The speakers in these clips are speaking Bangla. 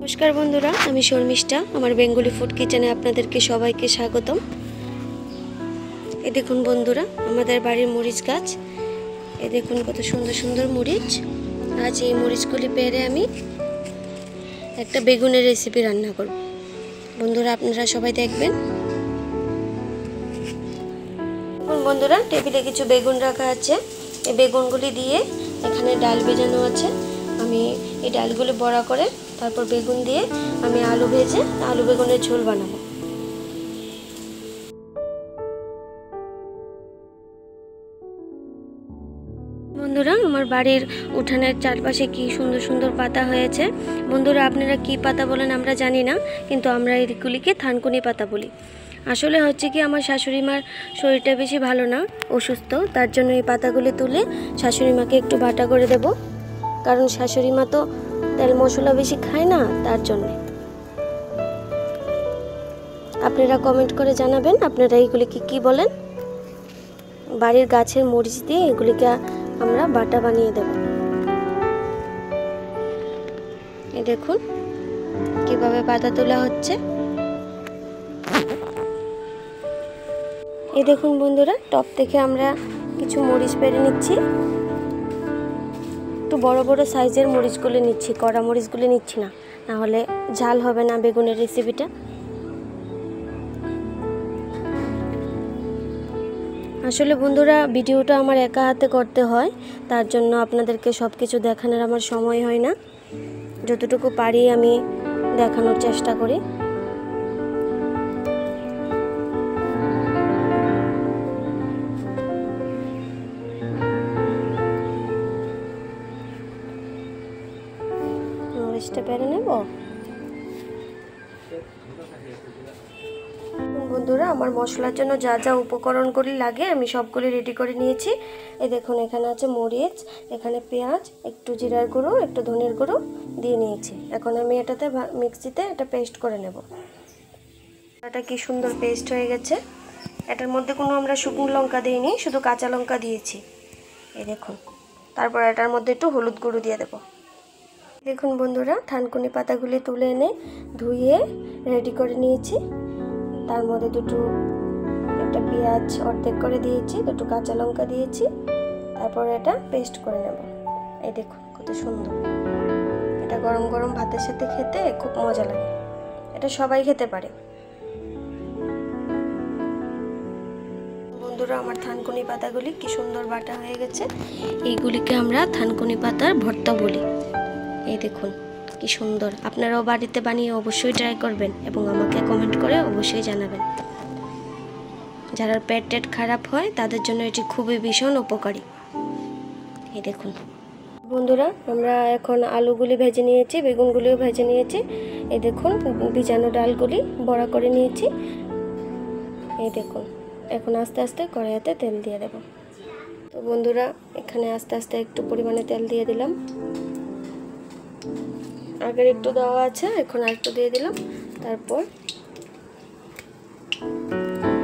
নমস্কার বন্ধুরা, আমি শর্মিষ্ঠা। আমার বেঙ্গলি ফুড কিচেনে আপনাদেরকে সবাইকে স্বাগতম। এই দেখুন বন্ধুরা, আমাদের বাড়ির মরিচ গাছ। এই দেখুন কত সুন্দর সুন্দর মরিচ। আজ এই মরিচগুলি পেরে আমি একটা বেগুনের রেসিপি রান্না করব। বন্ধুরা, আপনারা সবাই দেখবেন। বন্ধুরা, টেবিলে কিছু বেগুন রাখা আছে। এই বেগুনগুলি দিয়ে এখানে ডাল ভেজানো আছে। আমি এই ডালগুলি বড়া করে তারপর বেগুন দিয়ে আমি আলু ভেজে আলু বেগুনের ঝোল বানাবো। বন্ধুরা, আমার বাড়ির উঠানের চারপাশে কি সুন্দর সুন্দর পাতা হয়েছে। বন্ধুরা, আপনারা কি পাতা বলেন আমরা জানি না, কিন্তু আমরা এইগুলিকে থানকুনি পাতা বলি। আসলে হচ্ছে কি, আমার শাশুড়ি মার শরীরটা বেশি ভালো না, অসুস্থ। তার জন্য এই পাতাগুলি তুলে শাশুড়ি মাকে একটু বাটা করে দেব, কারণ শাশুড়ি মা তো তেল মশলা বেশি খায় না, তার জন্য। আপনারা কমেন্ট করে জানাবেন আপনারা এইগুলিকে কি বলেন। বাড়ির গাছের মরিচ দিয়ে এগুলিকে আমরা বাটা বানিয়ে দেব। এই দেখুন কিভাবে পাতা তোলা হচ্ছে। এই দেখুন বন্ধুরা, টপ থেকে আমরা কিছু মরিচ পেরে নিচ্ছি। একটু বড় বড় সাইজের মরিচগুলি নিচ্ছি, কড়া মরিচগুলি নিচ্ছি না, নাহলে ঝাল হবে না বেগুনের রেসিপিটা। আসলে বন্ধুরা, ভিডিওটা আমার একা হাতে করতে হয়, তার জন্য আপনাদেরকে সব কিছু দেখানোর আমার সময় হয় না। যতটুকু পারি আমি দেখানোর চেষ্টা করি। মরিচটা পেরে নেব। বন্ধুরা, আমার মশলার জন্য যা যা উপকরণগুলি লাগে আমি সবগুলি রেডি করে নিয়েছি। এই দেখুন, এখানে আছে মরিচ, এখানে পেঁয়াজ, একটু জিরার গুঁড়ো, একটু ধনের গুঁড়ো দিয়ে নিয়েছি। এখন আমি এটাতে মিক্সিতে এটা পেস্ট করে নেব। এটা কি সুন্দর পেস্ট হয়ে গেছে। এটার মধ্যে কোনো আমরা শুকনো লঙ্কা দিইনি, শুধু কাঁচা লঙ্কা দিয়েছি। এই দেখুন, তারপর এটার মধ্যে একটু হলুদ গুঁড়ো দিয়ে দেব। দেখুন বন্ধুরা, থানকুনি পাতাগুলি তুলে এনে ধুয়ে রেডি করে নিয়েছি। তার মধ্যে একটা পেঁয়াজ অর্ধেক করে দিয়েছি, দুটো কাঁচা লঙ্কা দিয়েছি, তারপর এটা পেস্ট করে নেব। এই দেখুন কত সুন্দর। এটা গরম গরম ভাতের সাথে খেতে খুব মজা লাগে। এটা সবাই খেতে পারে। বন্ধুরা, আমার থানকুনি পাতাগুলি কি সুন্দর বাটা হয়ে গেছে। এইগুলিকে আমরা থানকুনি পাতার ভর্তা বলি। এই দেখুন কি সুন্দর। আপনারাও বাড়িতে বানিয়ে অবশ্যই ট্রাই করবেন এবং আমাকে কমেন্ট করে অবশ্যই জানাবেন। যারা পেট খারাপ হয় তাদের জন্য এটি খুবই ভীষণ উপকারী। এই দেখুন বন্ধুরা, আমরা এখন আলুগুলি ভেজে নিয়েছি, বেগুনগুলিও ভেজে নিয়েছি। এই দেখুন ভিজানো ডালগুলি বড়া করে নিয়েছি। এই দেখুন, এখন আস্তে আস্তে কড়াইতে তেল দিয়ে দেব। তো বন্ধুরা, এখানে আস্তে আস্তে একটু পরিমাণে তেল দিয়ে দিলাম। আগের একটু দেওয়া আছে, এখন আর একটু দিয়ে দিলাম। তারপর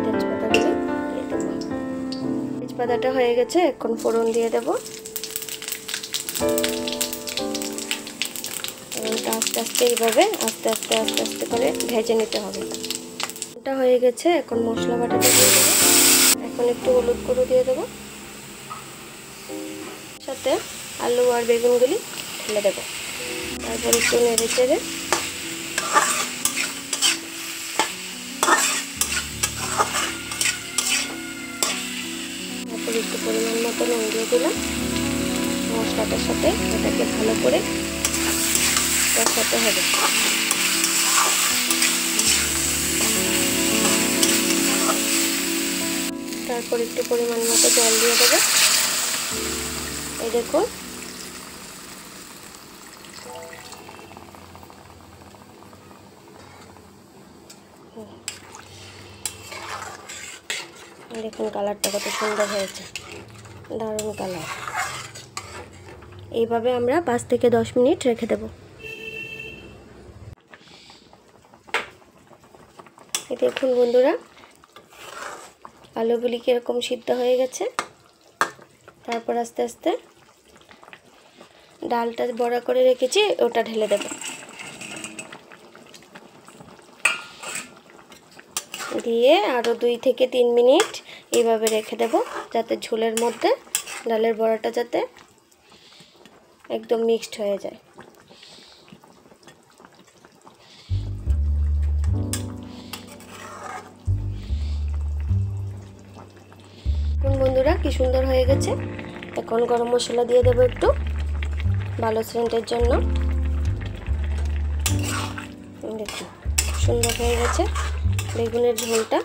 তেজপাতাগুলি দিয়ে দেবো। তেজপাতাটা হয়ে গেছে, এখন ফোড়ন দিয়ে দেব। আস্তে আস্তে এইভাবে আস্তে আস্তে করে ভেজে নিতে হবে। এটা হয়ে গেছে, এখন মশলা বাটাটা দিয়ে দেবো। এখন একটু হলুদ গুঁড়ো দিয়ে দেবো, সাথে আলু আর বেগুনগুলি ঢেলে দেবো। তারপর একটু নেড়ে চেড়ে তারপর একটু পরিমাণ মতো নুন দিয়ে দিলাম। মশলাটার সাথে এটাকে ভালো করে কষাতে হবে। তারপর একটু পরিমাণ মতো জল দিয়ে দেবো। এই দেখুন দেখুন কালারটা কত সুন্দর হয়েছে, দারুণ কালার। এইভাবে আমরা 5 থেকে 10 মিনিট রেখে দেব। এই দেখুন বন্ধুরা, আলুগুলি কীরকম সিদ্ধ হয়ে গেছে। তারপর আস্তে আস্তে ডালটা বড়া করে রেখেছি ওটা ঢেলে দেব। দিয়ে আরও 2 থেকে 3 মিনিট এইভাবে রেখে দেব, যাতে ঝোলের মধ্যে ডালের বড়াটা যাতে একদম মিক্সড হয়ে যায়। এখন বন্ধুরা কি সুন্দর হয়ে গেছে। এখন গরম মশলা দিয়ে দেবো একটু ভালো সেন্টের জন্য। দেখুন সুন্দর হয়ে গেছে বেগুনের ঝোলটা।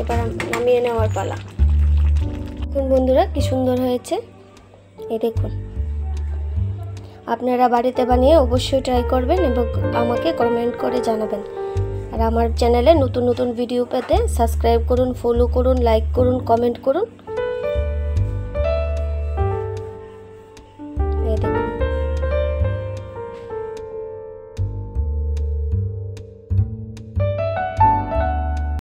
এবার নামিয়ে নেওয়ার পালা। এখন বন্ধুরা কি সুন্দর হয়েছে, এই দেখুন। আপনারা বাড়িতে বানিয়ে অবশ্যই ট্রাই করবেন এবং আমাকে কমেন্ট করে জানাবেন। আর আমার চ্যানেলে নতুন নতুন ভিডিও পেতে সাবস্ক্রাইব করুন, ফলো করুন, লাইক করুন, কমেন্ট করুন।